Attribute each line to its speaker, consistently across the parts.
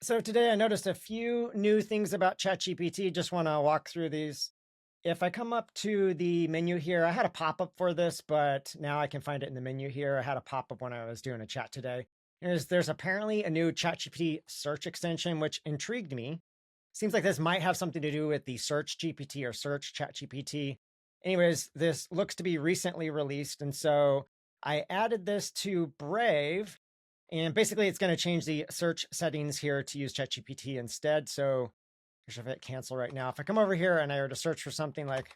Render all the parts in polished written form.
Speaker 1: So today I noticed a few new things about ChatGPT. Just want to walk through these. If I come up to the menu here, I had a pop-up for this, but now I can find it in the menu here. I had a pop-up when I was doing a chat today. There's apparently a new ChatGPT search extension, which intrigued me. Seems like this might have something to do with the Search GPT or Search ChatGPT. Anyways, this looks to be recently released, and so I added this to Brave, and basically it's going to change the search settings here to use ChatGPT instead. So I should hit cancel right now. If I come over here and I were to search for something like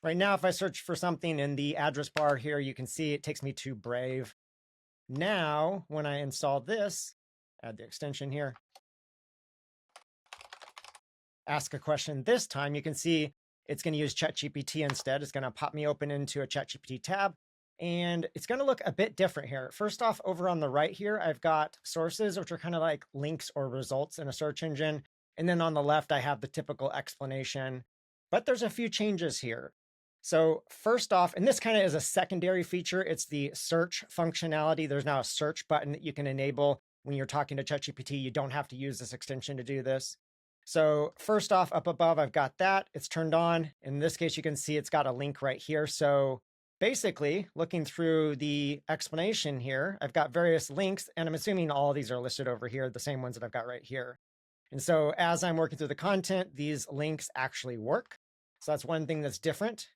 Speaker 1: right now, if I search for something in the address bar here, you can see it takes me to Brave. Now, when I install this, add the extension here, ask a question this time, you can see it's going to use ChatGPT instead. It's going to pop me open into a ChatGPT tab, and it's going to look a bit different here. First off, over on the right here, I've got sources, which are kind of like links or results in a search engine. And then on the left, I have the typical explanation, but there's a few changes here. So first off, and this kind of is a secondary feature, it's the search functionality. There's now a search button that you can enable when you're talking to ChatGPT. You don't have to use this extension to do this. So first off, up above, I've got that. It's turned on. In this case, you can see it's got a link right here. So basically, looking through the explanation here, I've got various links, and I'm assuming all of these are listed over here, the same ones that I've got right here. And so as I'm working through the content, these links actually work. So that's one thing that's different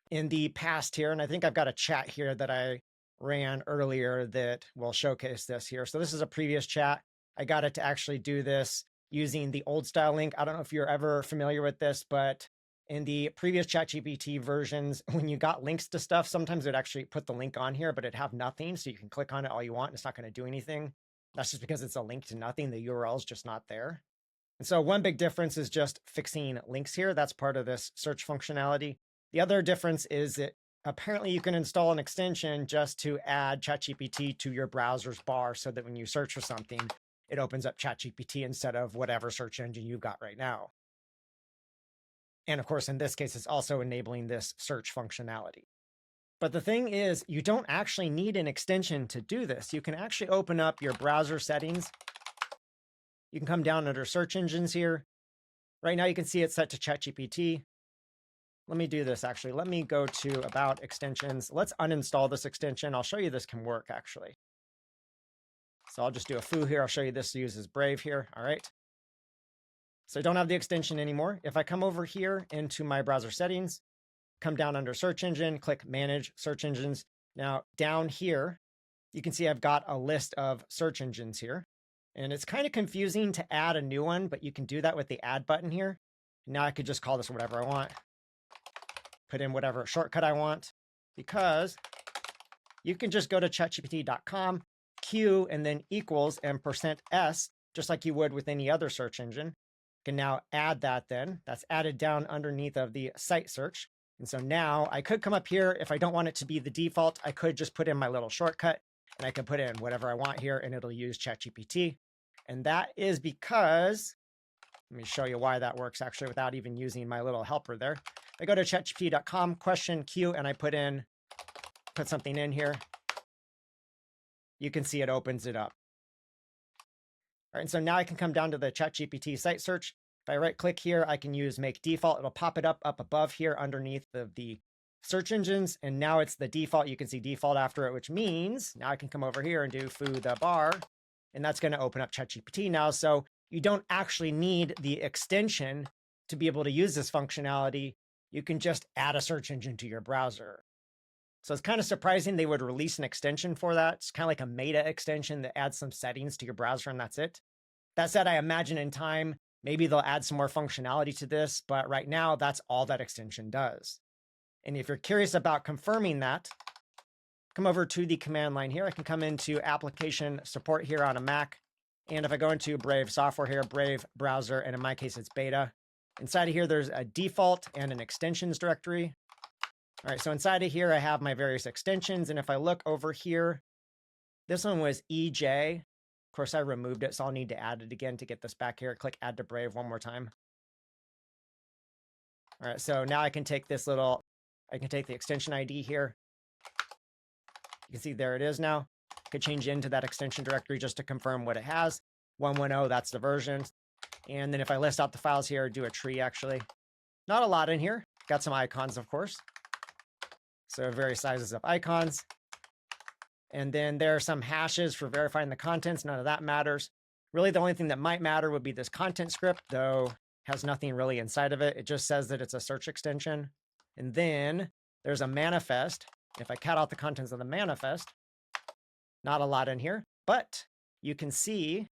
Speaker 1: in the past here. And I think I've got a chat here that I ran earlier that will showcase this here. So this is a previous chat. I got it to actually do this using the old style link. I don't know if you're ever familiar with this, but in the previous ChatGPT versions, when you got links to stuff, sometimes it would actually put the link on here, but it'd have nothing. So you can click on it all you want. And it's not going to do anything. That's just because it's a link to nothing. The URL is just not there. And so one big difference is just fixing links here. That's part of this search functionality. The other difference is that apparently you can install an extension just to add ChatGPT to your browser's bar so that when you search for something, it opens up ChatGPT instead of whatever search engine you've got right now. And of course, in this case, it's also enabling this search functionality. But the thing is, you don't actually need an extension to do this. You can actually open up your browser settings. You can come down under search engines here. Right now, you can see it's set to ChatGPT. Let me do this actually. Let me go to about extensions. Let's uninstall this extension. I'll show you this can work actually. So I'll just do a foo here. I'll show you this uses Brave here. All right. So I don't have the extension anymore. If I come over here into my browser settings, come down under search engine, click manage search engines. Now down here, you can see I've got a list of search engines here. And it's kind of confusing to add a new one, but you can do that with the add button here. Now I could just call this whatever I want. Put in whatever shortcut I want, because you can just go to chatgpt.com, Q, and then equals and %S, just like you would with any other search engine. You can now add that then. That's added down underneath of the site search. And so now I could come up here. If I don't want it to be the default, I could just put in my little shortcut and I can put in whatever I want here and it'll use ChatGPT. And that is because, let me show you why that works actually without even using my little helper there. I go to chatgpt.com, question Q, and I put something in here. You can see it opens it up. All right, and so now I can come down to the ChatGPT site search. If I right click here, I can use make default. It'll pop it up above here underneath the search engines. And now it's the default. You can see default after it, which means now I can come over here and do foo the bar. And that's going to open up ChatGPT now. So you don't actually need the extension to be able to use this functionality. You can just add a search engine to your browser. So it's kind of surprising they would release an extension for that. It's kind of like a meta extension that adds some settings to your browser and that's it. That said, I imagine in time, maybe they'll add some more functionality to this, but right now that's all that extension does. And if you're curious about confirming that, come over to the command line here. I can come into application support here on a Mac. And if I go into Brave software here, Brave browser, and in my case, it's beta. Inside of here, there's a default and an extensions directory. All right, so inside of here, I have my various extensions. And if I look over here, this one was EJ. Of course, I removed it, so I'll need to add it again to get this back here. Click add to Brave one more time. All right, so now I can take this I can take the extension ID here. You can see there it is now. I could change into that extension directory just to confirm what it has. 110, that's the version. And then if I list out the files here, do a tree actually. Not a lot in here. Got some icons, of course. So various sizes of icons. And then there are some hashes for verifying the contents. None of that matters. Really, the only thing that might matter would be this content script, though has nothing really inside of it. It just says that it's a search extension. And then there's a manifest. If I cut out the contents of the manifest, not a lot in here, but you can see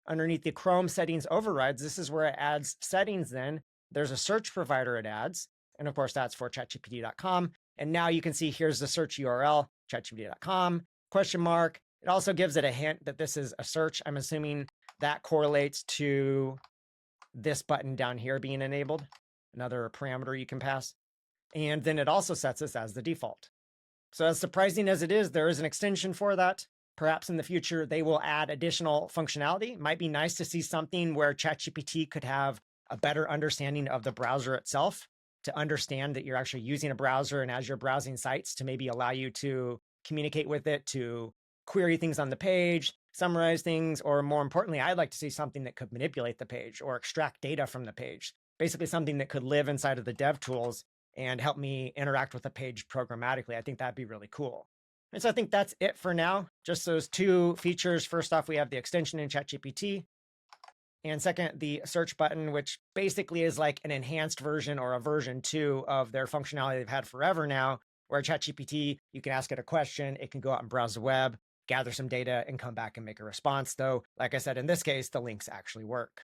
Speaker 1: underneath the Chrome settings overrides, this is where it adds settings then. There's a search provider it adds. And of course, that's for ChatGPT.com. And now you can see here's the search URL, ChatGPT.com, question mark. It also gives it a hint that this is a search. I'm assuming that correlates to this button down here being enabled, another parameter you can pass. And then it also sets this as the default. So as surprising as it is, there is an extension for that. Perhaps in the future, they will add additional functionality. It might be nice to see something where ChatGPT could have a better understanding of the browser itself, to understand that you're actually using a browser and as you're browsing sites to maybe allow you to communicate with it, to query things on the page, summarize things, or more importantly, I'd like to see something that could manipulate the page or extract data from the page. Basically something that could live inside of the dev tools and help me interact with the page programmatically. I think that'd be really cool. And so I think that's it for now. Just those two features. First off, we have the extension in ChatGPT. And second, the search button, which basically is like an enhanced version or a version 2 of their functionality they've had forever now, where ChatGPT, you can ask it a question, it can go out and browse the web, gather some data, and come back and make a response. Though, like I said, in this case, the links actually work.